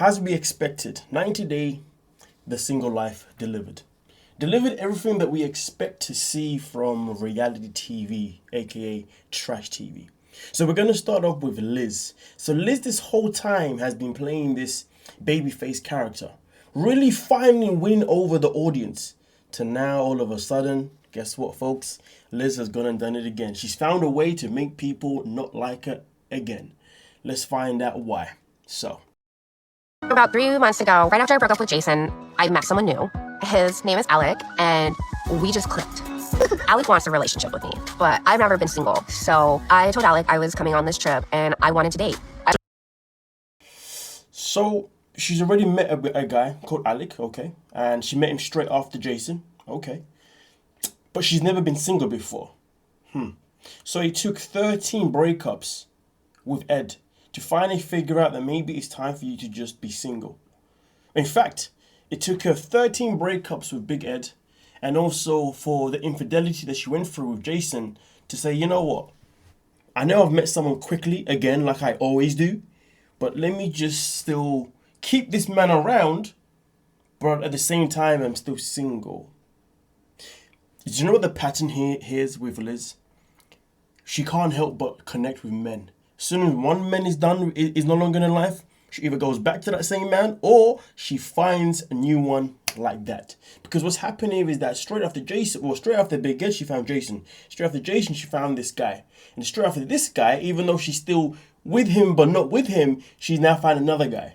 As we expected, 90 Day, the single life delivered. Delivered everything that we expect to see from reality TV, aka trash TV. So we're going to start off with Liz. So Liz this whole time has been playing this babyface character. Really finally win over the audience. To now all of a sudden, guess what folks? Liz has gone and done it again. She's found a way to make people not like her again. Let's find out why. So. About 3 months ago, right after I broke up with Jason, I met someone new. His name is Alec, and we just clicked. Alec wants a relationship with me, but I've never been single. So I told Alec I was coming on this trip and I wanted to date. So she's already met a guy called Alec, okay? And she met him straight after Jason, okay? But she's never been single before. So it took 13 breakups with Ed to finally figure out that maybe it's time for you to just be single. In fact, it took her 13 breakups with Big Ed and also for the infidelity that she went through with Jason to say, you know what? I know I've met someone quickly, again, like I always do, but let me just still keep this man around, but at the same time, I'm still single. Do you know what the pattern here is with Liz? She can't help but connect with men. As soon as one man is no longer in life, she either goes back to that same man or she finds a new one like that. Because what's happening is that straight after Big Ed, she found Jason. Straight after Jason, she found this guy. And straight after this guy, even though she's still with him but not with him, she's now found another guy.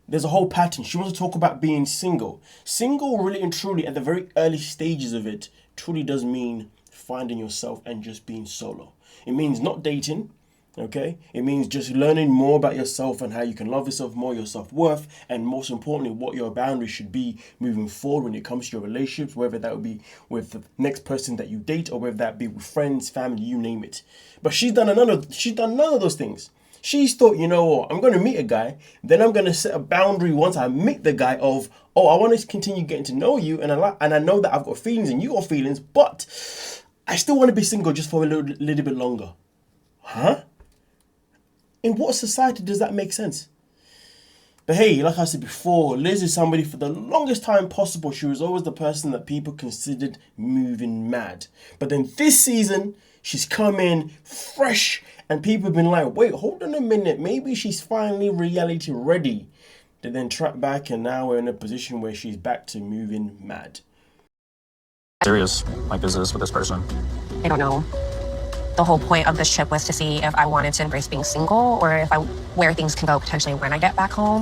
There's a whole pattern. She wants to talk about being single. Single, really and truly, at the very early stages of it, truly does mean finding yourself and just being solo. It means not dating. Okay, it means just learning more about yourself and how you can love yourself more, your self-worth, and most importantly, what your boundaries should be moving forward when it comes to your relationships, whether that would be with the next person that you date or whether that be with friends, family, you name it. But she's done none of those things. She's thought, you know what, I'm going to meet a guy, then I'm going to set a boundary once I meet the guy of, oh, I want to continue getting to know you, and I know that I've got feelings and you got feelings, but I still want to be single just for a little bit longer. Huh? In what society does that make sense? But hey, like I said before, Liz is somebody for the longest time possible. She was always the person that people considered moving mad. But then this season, she's come in fresh and people have been like, wait, hold on a minute. Maybe she's finally reality ready. They then track back and now we're in a position where she's back to moving mad. Serious, like, is this with this person? I don't know. The whole point of this trip was to see if I wanted to embrace being single or where things can go potentially when I get back home.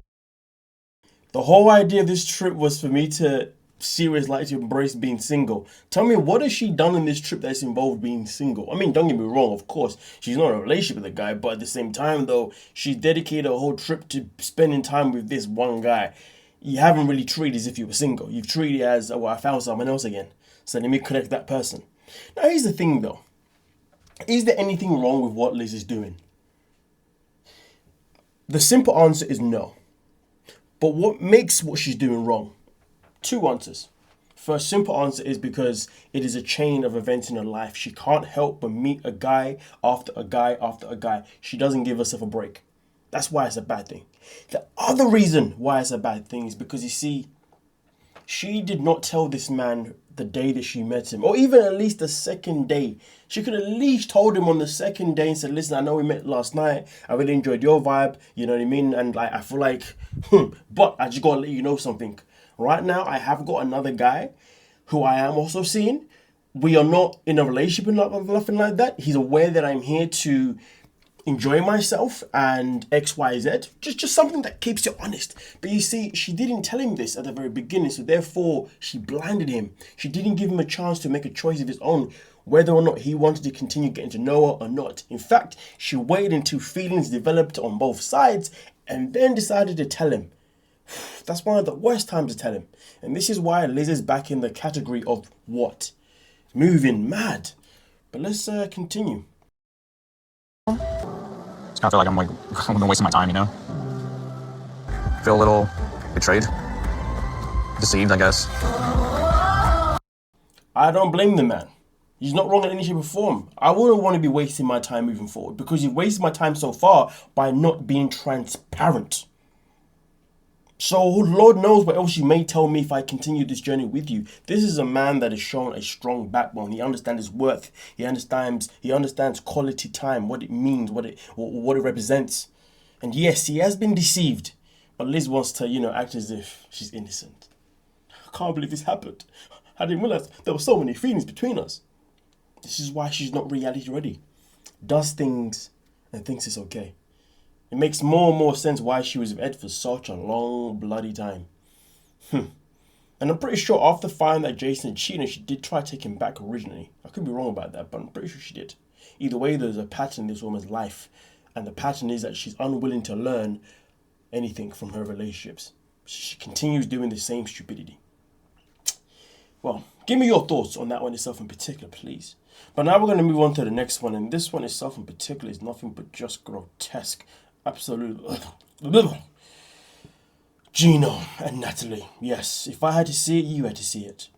The whole idea of this trip was for me to seriously like to embrace being single. Tell me, what has she done in this trip that's involved being single? I mean, don't get me wrong, of course, she's not in a relationship with a guy, but at the same time, though, she's dedicated a whole trip to spending time with this one guy. You haven't really treated as if you were single. You've treated it as, oh, well, I found someone else again, so let me connect that person. Now, here's the thing, though. Is there anything wrong with what Liz is doing? The simple answer is no. But what makes what she's doing wrong? Two answers. First simple answer is because it is a chain of events in her life. She can't help but meet a guy after a guy after a guy. She doesn't give herself a break. That's why it's a bad thing. The other reason why it's a bad thing is because, you see, she did not tell this man the day that she met him, or even at least the second day. She could at least told him on the second day and said, listen, I know we met last night. I really enjoyed your vibe. You know what I mean? And like, I feel like, but I just got to let you know something. Right now, I have got another guy who I am also seeing. We are not in a relationship and nothing like that. He's aware that I'm here to enjoy myself and XYZ. Just something that keeps you honest. But you see, she didn't tell him this at the very beginning, so therefore she blinded him. She didn't give him a chance to make a choice of his own, whether or not he wanted to continue getting to know her or not. In fact, she waited until feelings developed on both sides and then decided to tell him. That's one of the worst times to tell him. And this is why Liz is back in the category of what? Moving mad. But let's continue. It's kind of feel like I'm wasting my time, you know? Feel a little betrayed, deceived, I guess. I don't blame the man. He's not wrong in any shape or form. I wouldn't want to be wasting my time moving forward because you've wasted my time so far by not being transparent. So Lord knows what else you may tell me if I continue this journey with you. This is a man that has shown a strong backbone. He understands his worth. He understands quality time, what it means, what it represents. And yes, he has been deceived. But Liz wants to, act as if she's innocent. I can't believe this happened. I didn't realize there were so many feelings between us. This is why she's not reality ready. Does things and thinks it's okay. It makes more and more sense why she was with Ed for such a long bloody time. And I'm pretty sure after finding that Jason cheated, she did try to take him back originally. I could be wrong about that, but I'm pretty sure she did. Either way, there's a pattern in this woman's life. And the pattern is that she's unwilling to learn anything from her relationships. She continues doing the same stupidity. Well, give me your thoughts on that one itself in particular, please. But now we're going to move on to the next one. And this one itself in particular is nothing but just grotesque. Absolutely. Gino and Natalie. Yes, if I had to see it, you had to see it.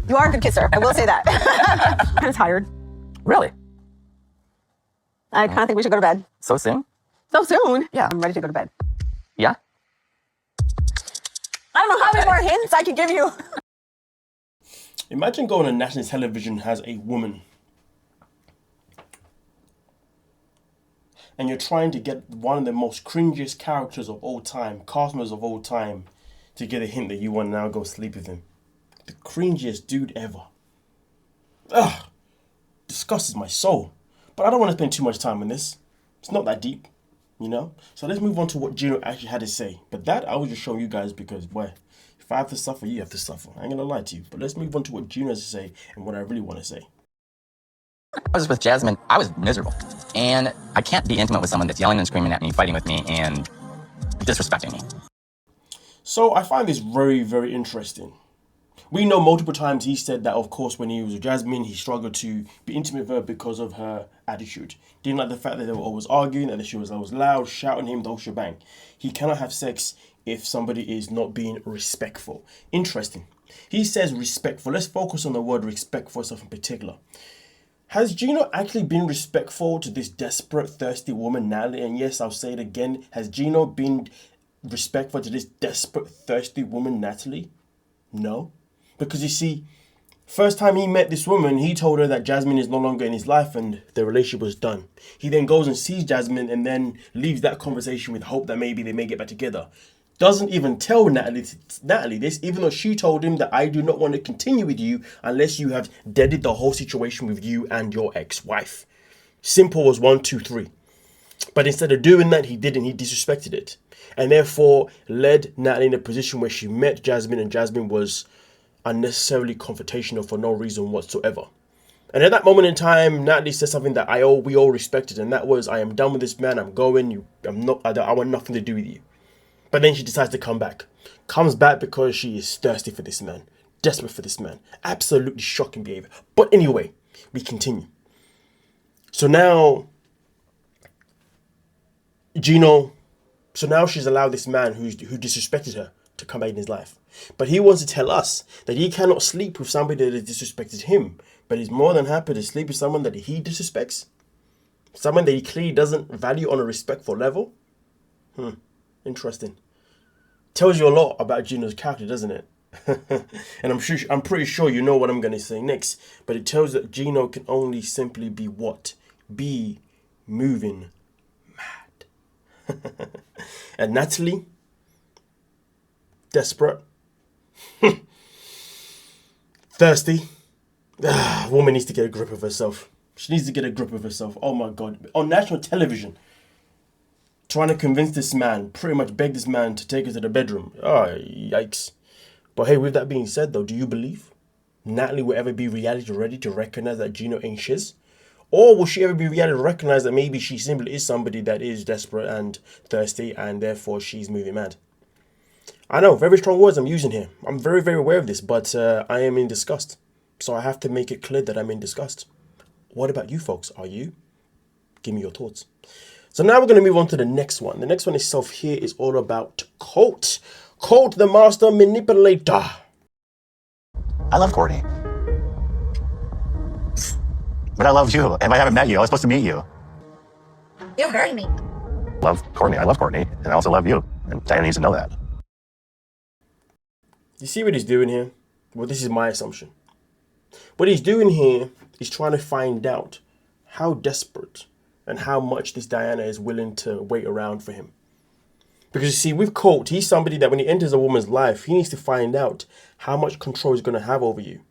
You are a good kisser. I will say that. I'm kind of tired. Really? I kind of think we should go to bed. So soon? So soon? Yeah. I'm ready to go to bed. Yeah? I don't know how many more hints I could give you. Imagine going on national television as a woman. And you're trying to get one of the most cringiest characters of all time, cast members of all time, to get a hint that you want to now go sleep with him. The cringiest dude ever. Ugh. Disgusts my soul. But I don't want to spend too much time on this. It's not that deep, So let's move on to what Gino actually had to say. But that I was just showing you guys because, if I have to suffer, you have to suffer. I ain't gonna lie to you. But let's move on to what Gino has to say and what I really want to say. I was with Jasmine. I was miserable. And I can't be intimate with someone that's yelling and screaming at me, fighting with me, and disrespecting me. So I find this very, very interesting. We know multiple times he said that, of course, when he was with Jasmine, he struggled to be intimate with her because of her attitude. Didn't like the fact that they were always arguing, that she was always loud, shouting him, the whole shebang. He cannot have sex if somebody is not being respectful. Interesting. He says respectful. Let's focus on the word respectful itself in particular. Has Gino actually been respectful to this desperate, thirsty woman, Natalie? And yes, I'll say it again. Has Gino been respectful to this desperate, thirsty woman, Natalie? No. Because you see, first time he met this woman, he told her that Jasmine is no longer in his life and the relationship was done. He then goes and sees Jasmine and then leaves that conversation with hope that maybe they may get back together. Doesn't even tell Natalie this, even though she told him that I do not want to continue with you unless you have deaded the whole situation with you and your ex-wife. Simple as 1, 2, 3. But instead of doing that, he didn't. He disrespected it. And therefore led Natalie in a position where she met Jasmine and Jasmine was unnecessarily confrontational for no reason whatsoever. And at that moment in time, Natalie said something that we all respected, and that was, I am done with this man, I'm going, I want nothing to do with you. But then she decides to come back. Comes back because she is thirsty for this man. Desperate for this man. Absolutely shocking behavior. But anyway, we continue. So now, she's allowed this man who disrespected her to come back in his life. But he wants to tell us that he cannot sleep with somebody that has disrespected him. But he's more than happy to sleep with someone that he disrespects. Someone that he clearly doesn't value on a respectful level. Interesting. Tells you a lot about Gino's character, doesn't it? And I'm pretty sure you know what I'm going to say next. But it tells that Gino can only simply be what? Be moving mad. And Natalie, desperate, thirsty. Woman needs to get a grip of herself. She needs to get a grip of herself. Oh my God. On national television. Trying to convince this man, pretty much beg this man to take her to the bedroom. Oh, yikes. But hey, with that being said though, do you believe Natalie will ever be reality ready to recognize that Gino ain't shiz? Or will she ever be reality to recognize that maybe she simply is somebody that is desperate and thirsty and therefore she's moving mad? I know, very strong words I'm using here. I'm very, very aware of this, but I am in disgust. So I have to make it clear that I'm in disgust. What about you folks? Are you? Give me your thoughts. So now we're going to move on to the next one. The next one itself here is all about Colt. Colt, the master manipulator. I love Courtney. But I love you, and I haven't met you. I was supposed to meet you. You hurt me. love Courtney. I love Courtney, and I also love you. And Diana needs to know that. You see what he's doing here? Well, this is my assumption. What he's doing here is trying to find out how desperate and how much this Diana is willing to wait around for him. Because you see, with Colt, he's somebody that when he enters a woman's life, he needs to find out how much control he's going to have over you.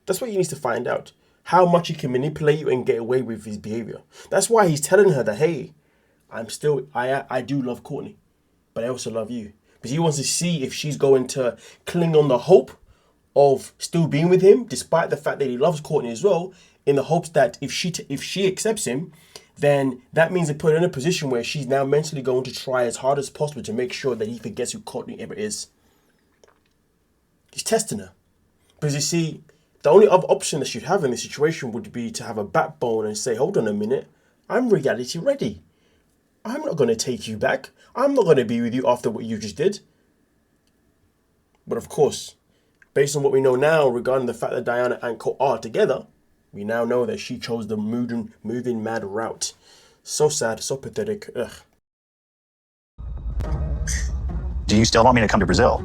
That's what he needs to find out. How much he can manipulate you and get away with his behavior. That's why he's telling her that, hey, I do love Courtney, but I also love you. Because he wants to see if she's going to cling on the hope of still being with him, despite the fact that he loves Courtney as well, in the hopes that if she accepts him, then that means they put her in a position where she's now mentally going to try as hard as possible to make sure that he forgets who Courtney ever is. He's testing her. Because you see, the only other option that she'd have in this situation would be to have a backbone and say, hold on a minute, I'm reality ready. I'm not going to take you back. I'm not going to be with you after what you just did. But of course, based on what we know now regarding the fact that Diana and Colt are together, we now know that she chose the moving mad route. So sad, so pathetic. Ugh. Do you still want me to come to Brazil?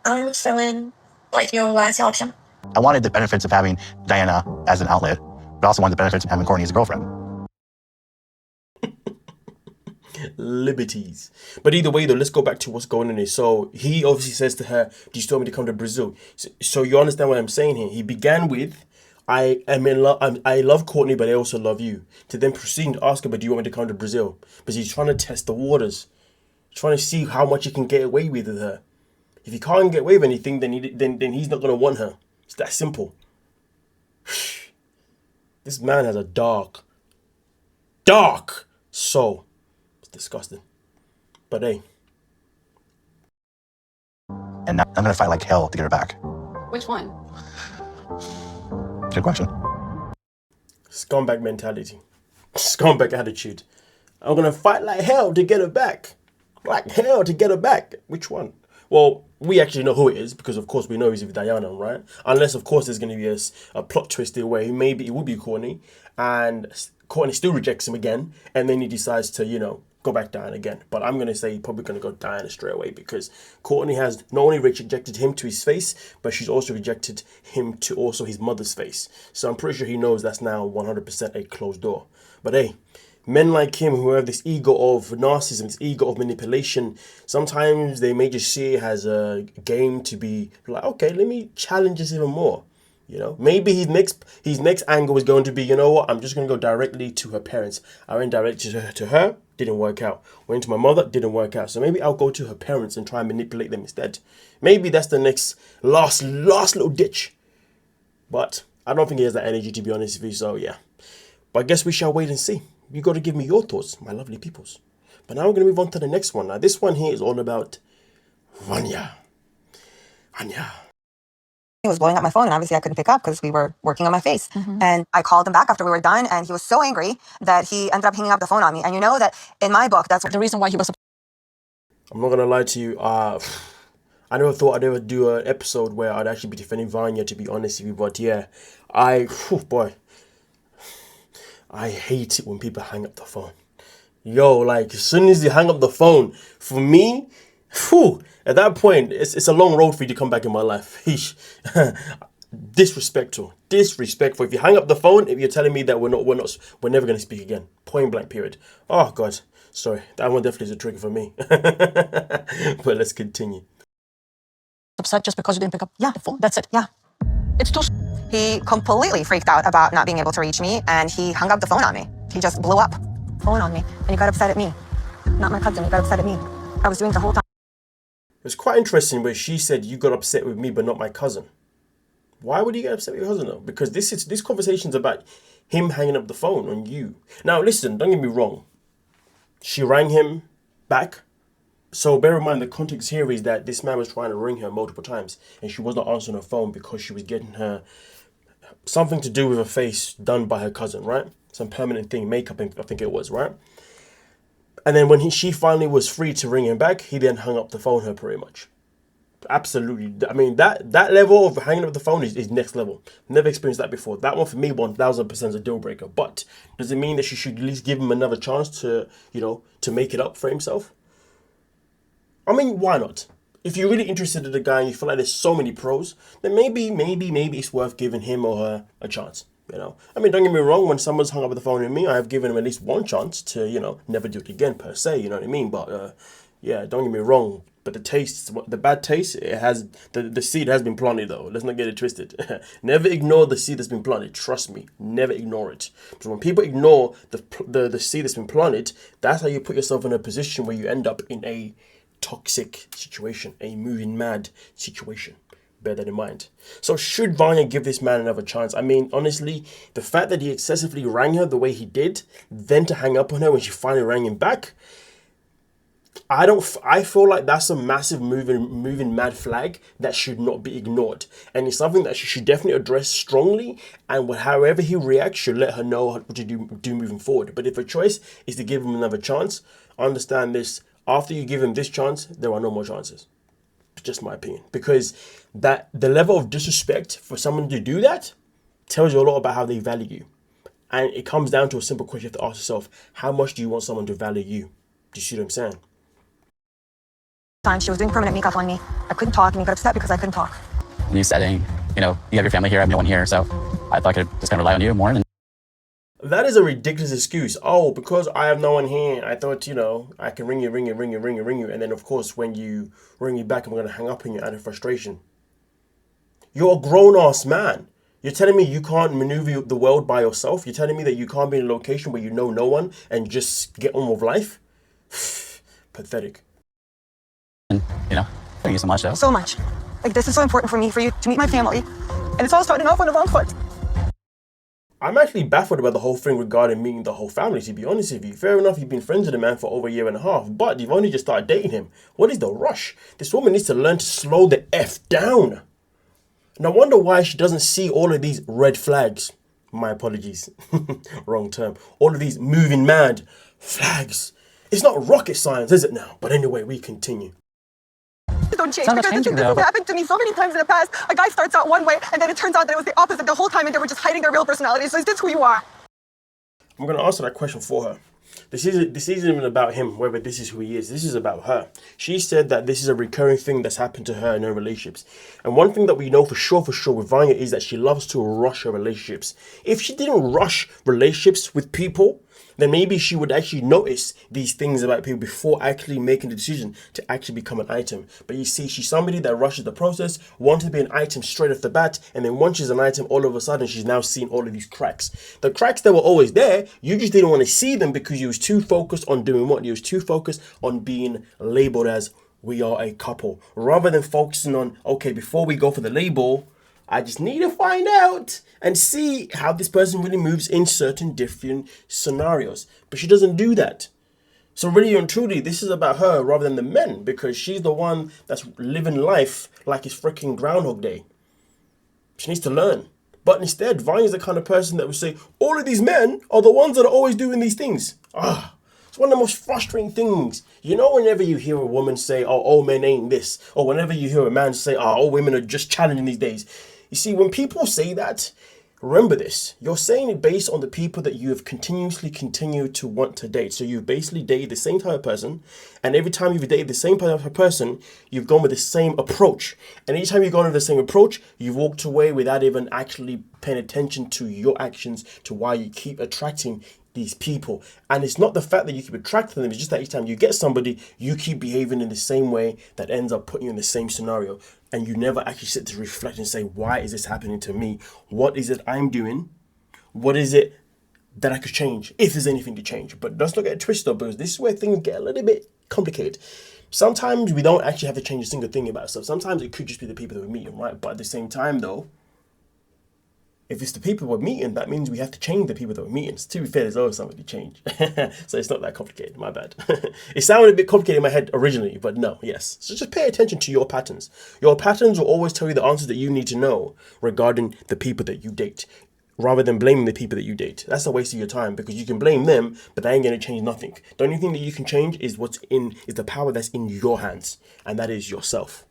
I'm feeling like your last option. I wanted the benefits of having Diana as an outlet, but also wanted the benefits of having Courtney as a girlfriend. Liberties. But either way though, let's go back to what's going on here. So he obviously says to her, do you still want me to come to Brazil? So you understand what I'm saying here. He began with, I love Courtney, but I also love you. To then proceed to ask her, but do you want me to come to Brazil? Because he's trying to test the waters. Trying to see how much he can get away with her. If he can't get away with anything, then he's not going to want her. It's that simple. This man has a dark soul. Disgusting. But hey. And now I'm going to fight like hell to get her back. Which one? Good question. Scumbag mentality. Scumbag attitude. I'm going to fight like hell to get her back. Like hell to get her back. Which one? Well, we actually know who it is because, of course, we know he's with Diana, right? Unless, of course, there's going to be a plot twist there where maybe it will be Courtney and Courtney still rejects him again and then he decides to, go back Diana again. But I'm going to say he's probably going to go Diana straight away because Courtney has not only rejected him to his face, but she's also rejected him to also his mother's face. So I'm pretty sure he knows that's now 100% a closed door. But hey, men like him who have this ego of narcissism, this ego of manipulation, sometimes they may just see it as a game to be like, okay, let me challenge this even more. Maybe his next angle is going to be, you know what, I'm just going to go directly to her parents. I went directly to her, didn't work out. Went to my mother, didn't work out. So maybe I'll go to her parents and try and manipulate them instead. Maybe that's the next last little ditch. But I don't think he has that energy, to be honest with you, so yeah. But I guess we shall wait and see. You got to give me your thoughts, my lovely peoples. But now we're going to move on to the next one. Now this one here is all about Vanja. He was blowing up my phone and obviously I couldn't pick up because we were working on my face. And I called him back after we were done and he was so angry that he ended up hanging up the phone on me. And you know that in my book, that's the reason why he was... I'm not going to lie to you. I never thought I'd ever do an episode where I'd actually be defending Vanya, to be honest with you. But yeah, I hate it when people hang up the phone. Yo, like as soon as you hang up the phone, for me, at that point, it's a long road for you to come back in my life. Disrespectful. If you hang up the phone, if you're telling me that we're never going to speak again. Point blank, period. Oh God, sorry, that one definitely is a trigger for me. But let's continue. Upset just because you didn't pick up the phone? That's it. Yeah. It's too... He completely freaked out about not being able to reach me and he hung up the phone on me. He just blew up phone on me and he got upset at me. Not my cousin, he got upset at me. I was doing the whole time. It's quite interesting where she said you got upset with me but not my cousin. Why would you get upset with your cousin though? Because this conversation's about him hanging up the phone on you. Now listen, don't get me wrong. She rang him back. So bear in mind the context here is that this man was trying to ring her multiple times and she was not answering her phone because she was getting her something to do with her face done by her cousin, right? Some permanent thing, makeup, I think it was, right? And then when she finally was free to ring him back, he then hung up the phone her pretty much. Absolutely. I mean, that level of hanging up the phone is next level. Never experienced that before. That one for me, 1000% is a deal breaker. But does it mean that she should at least give him another chance to, to make it up for himself? I mean, why not? If you're really interested in the guy and you feel like there's so many pros, then maybe it's worth giving him or her a chance. I mean, don't get me wrong. When someone's hung up the phone with me, I have given him at least one chance to, never do it again per se. You know what I mean? But yeah, don't get me wrong. But the bad taste, it has the seed has been planted though. Let's not get it twisted. Never ignore the seed that's been planted. Trust me, never ignore it. Because when people ignore the seed that's been planted, that's how you put yourself in a position where you end up in a toxic situation, a moving mad situation. Bear that in mind. So should Vanya give this man another chance? I mean, honestly, the fact that he excessively rang her the way he did, then to hang up on her when she finally rang him back, I feel like that's a massive moving mad flag that should not be ignored. And it's something that she should definitely address strongly, and however he reacts, should let her know what to do moving forward. But if her choice is to give him another chance, understand this. After you give him this chance, there are no more chances. Just my opinion. Because the level of disrespect for someone to do that tells you a lot about how they value you. And it comes down to a simple question you have to ask yourself. How much do you want someone to value you? Do you see what I'm saying? Time she was doing permanent makeup on me. I couldn't talk and he got upset because I couldn't talk. New setting, you have your family here, I have no one here, so I thought I could just kind of rely on you more. That is a ridiculous excuse. Oh, because I have no one here, I thought, I can ring you. And then, of course, when you ring me back, I'm going to hang up on you out of frustration. You're a grown-ass man. You're telling me you can't maneuver the world by yourself? You're telling me that you can't be in a location where you know no one and just get on with life? Pathetic. And, thank you so much, though. So much. Like, this is so important for me, for you to meet my family. And it's all starting off on the wrong foot. I'm actually baffled about the whole thing regarding meeting the whole family, to be honest with you. Fair enough, you've been friends with the man for over a year and a half, but you've only just started dating him. What is the rush? This woman needs to learn to slow the F down. And I wonder why she doesn't see all of these red flags. My apologies. Wrong term. All of these moving mad flags. It's not rocket science, is it now? But anyway, we continue. Don't change, because this has happened to me so many times in the past. A guy starts out one way and then it turns out that it was the opposite the whole time and they were just hiding their real personality. So is this who you are? I'm going to answer that question for her. This isn't even about him, whether this is who he is. This is about her. She said that this is a recurring thing that's happened to her in her relationships. And one thing that we know for sure with Vanya is that she loves to rush her relationships. If she didn't rush relationships with people, then maybe she would actually notice these things about people before actually making the decision to actually become an item. But you see, she's somebody that rushes the process, wants to be an item straight off the bat, and then once she's an item, all of a sudden, she's now seeing all of these cracks. The cracks that were always there, you just didn't want to see them because you was too focused on doing what? You was too focused on being labeled as, we are a couple. Rather than focusing on, okay, before we go for the label, I just need to find out and see how this person really moves in certain different scenarios. But she doesn't do that. So really and truly, this is about her rather than the men, because she's the one that's living life like it's freaking Groundhog Day. She needs to learn. But instead, Vanya's the kind of person that would say, all of these men are the ones that are always doing these things. It's one of the most frustrating things. Whenever you hear a woman say, oh, all men ain't this, or whenever you hear a man say, oh, all women are just challenging these days. You see, when people say that, remember this. You're saying it based on the people that you have continued to want to date. So you've basically dated the same type of person. And every time you've dated the same type of person, you've gone with the same approach. And each time you've gone with the same approach, you've walked away without even actually paying attention to your actions, to why you keep attracting these people. And it's not the fact that you keep attracting them, it's just that each time you get somebody, you keep behaving in the same way that ends up putting you in the same scenario. And you never actually sit to reflect and say, why is this happening to me? What is it I'm doing? What is it that I could change, if there's anything to change? But let's not get it twisted up, because this is where things get a little bit complicated. Sometimes we don't actually have to change a single thing about ourselves. Sometimes it could just be the people that we're meeting, right? But at the same time, though, if it's the people we're meeting, that means we have to change the people that we're meeting. So to be fair, there's always something to change. So it's not that complicated, my bad. It sounded a bit complicated in my head originally, but no, yes. So just pay attention to your patterns. Your patterns will always tell you the answers that you need to know regarding the people that you date, rather than blaming the people that you date. That's a waste of your time, because you can blame them, but that ain't going to change nothing. The only thing that you can change is the power that's in your hands, and that is yourself.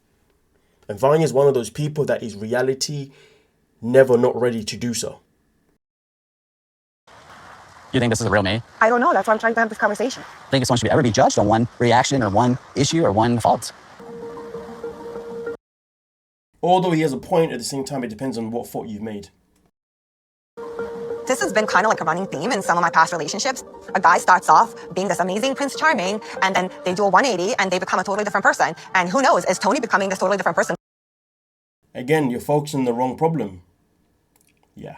And Vanya is one of those people that is reality never not ready to do so. You think this is a real me? I don't know. That's why I'm trying to have this conversation. I think someone should ever be judged on one reaction or one issue or one fault. Although he has a point, at the same time, it depends on what fault you've made. This has been kind of like a running theme in some of my past relationships. A guy starts off being this amazing Prince Charming, and then they do a 180 and they become a totally different person. And who knows, is Tony becoming this totally different person? Again, you're focusing on the wrong problem. Yeah.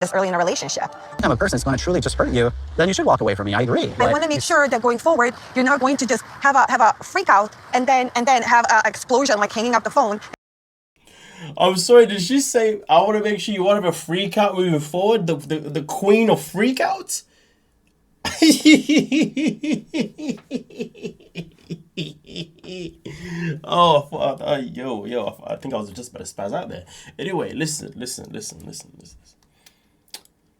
This early in a relationship. If I'm a person that's going to truly just hurt you, then you should walk away from me. I agree. I want to make sure that going forward, you're not going to just have a freak out and then have an explosion like hanging up the phone. I'm sorry, did she say, I want to make sure you won't have a freak out moving forward? The queen of freakouts? Yo, I think I was just about to spaz out there. Anyway, listen.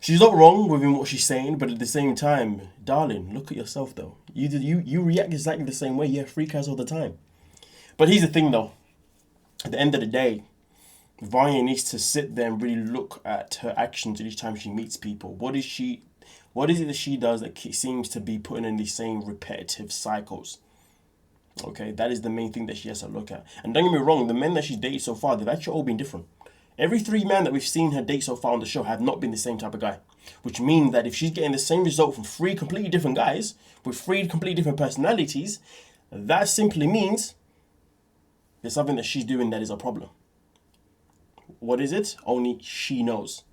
She's not wrong within what she's saying, but at the same time, darling, look at yourself though. You react exactly the same way. You have freakouts all the time. But here's the thing though. At the end of the day, Vanya needs to sit there and really look at her actions each time she meets people. What is it that she does that seems to be putting in these same repetitive cycles? Okay, that is the main thing that she has to look at. And don't get me wrong, the men that she's dated so far, they've actually all been different. Every 3 men that we've seen her date so far on the show have not been the same type of guy. Which means that if she's getting the same result from 3 completely different guys, with 3 completely different personalities, that simply means there's something that she's doing that is a problem. What is it? Only she knows.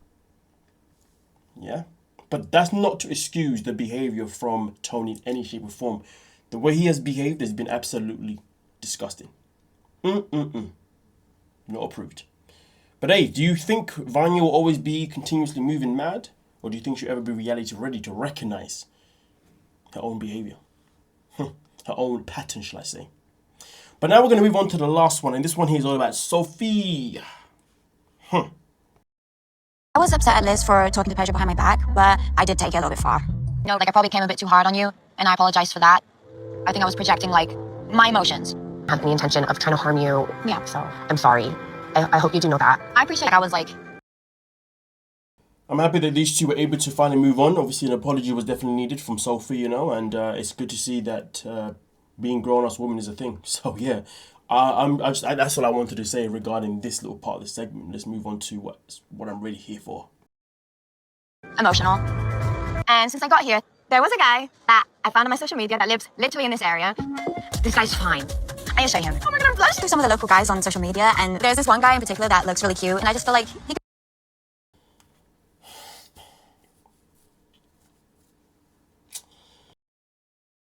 Yeah? But that's not to excuse the behavior from Tony in any shape or form. The way he has behaved has been absolutely disgusting. Not approved. But hey, do you think Vanya will always be continuously moving mad? Or do you think she'll ever be reality ready to recognize her own behavior? Her own pattern, shall I say. But now we're going to move on to the last one. And this one here is all about Sophie. I was upset at Liz for talking to Pedro behind my back, but I did take it a little bit far. You know, like I probably came a bit too hard on you, and I apologize for that. I think I was projecting, like, my emotions. I had the intention of trying to harm you. Yeah. So I'm sorry. I hope you do know that. I appreciate I was like... I'm happy that these two were able to finally move on. Obviously, an apology was definitely needed from Sophie, you know, and it's good to see that being grown-ass woman is a thing. So, yeah. That's all I wanted to say regarding this little part of the segment. Let's move on to what I'm really here for. Emotional. And since I got here, there was a guy that I found on my social media that lives literally in this area. This guy's fine. I show him. Oh my god, I'm flushed through some of the local guys on social media, and there's this one guy in particular that looks really cute, and I just feel like he could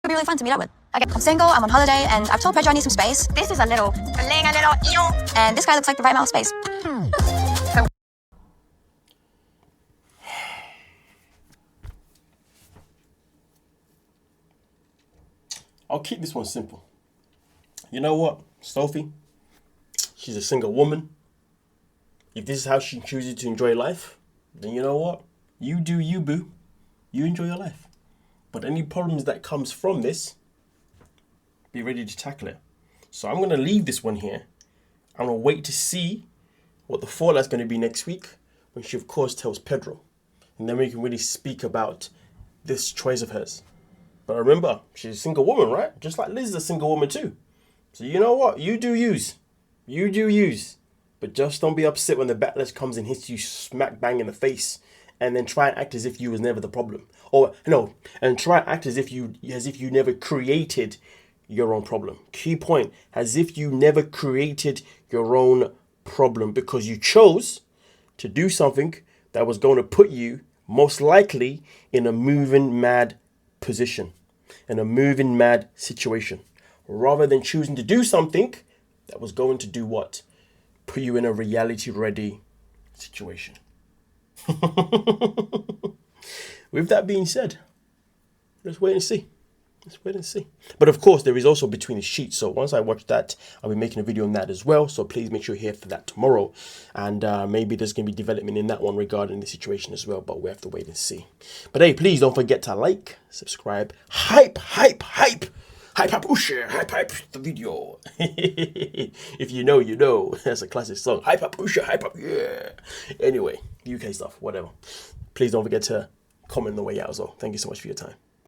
be really fun to meet up with. Okay, I'm single, I'm on holiday, and I've told Pedro I need some space. This is a little fling, a little ew. And this guy looks like the right amount of space. I'll keep this one simple. You know what, Sophie? She's a single woman. If this is how she chooses to enjoy life, then you know what? You do you, boo. You enjoy your life. But any problems that comes from this, be ready to tackle it. So I'm going to leave this one here. I'm going to wait to see what the fallout's going to be next week when she, of course, tells Pedro. And then we can really speak about this choice of hers. But remember, she's a single woman, right? Just like Liz is a single woman too. So you know what? You do use. You do use. But just don't be upset when the backlash comes and hits you smack bang in the face. And then try and act as if you was never the problem. Or, no, and try and act as if you never created your own problem. Key point, as if you never created your own problem because you chose to do something that was going to put you most likely in a moving mad position, in a moving mad situation, rather than choosing to do something that was going to do what? Put you in a reality ready situation. With that being said, let's wait and see. Let's wait and see. But of course, there is also Between the Sheets. So once I watch that, I'll be making a video on that as well. So please make sure you're here for that tomorrow. And maybe there's going to be development in that one regarding the situation as well. But we have to wait and see. But hey, please don't forget to like, subscribe, hype. hype the video. If you know, you know. That's a classic song. Hype up, yeah. Anyway, UK stuff, whatever. Please don't forget to comment on the way out as well. Thank you so much for your time.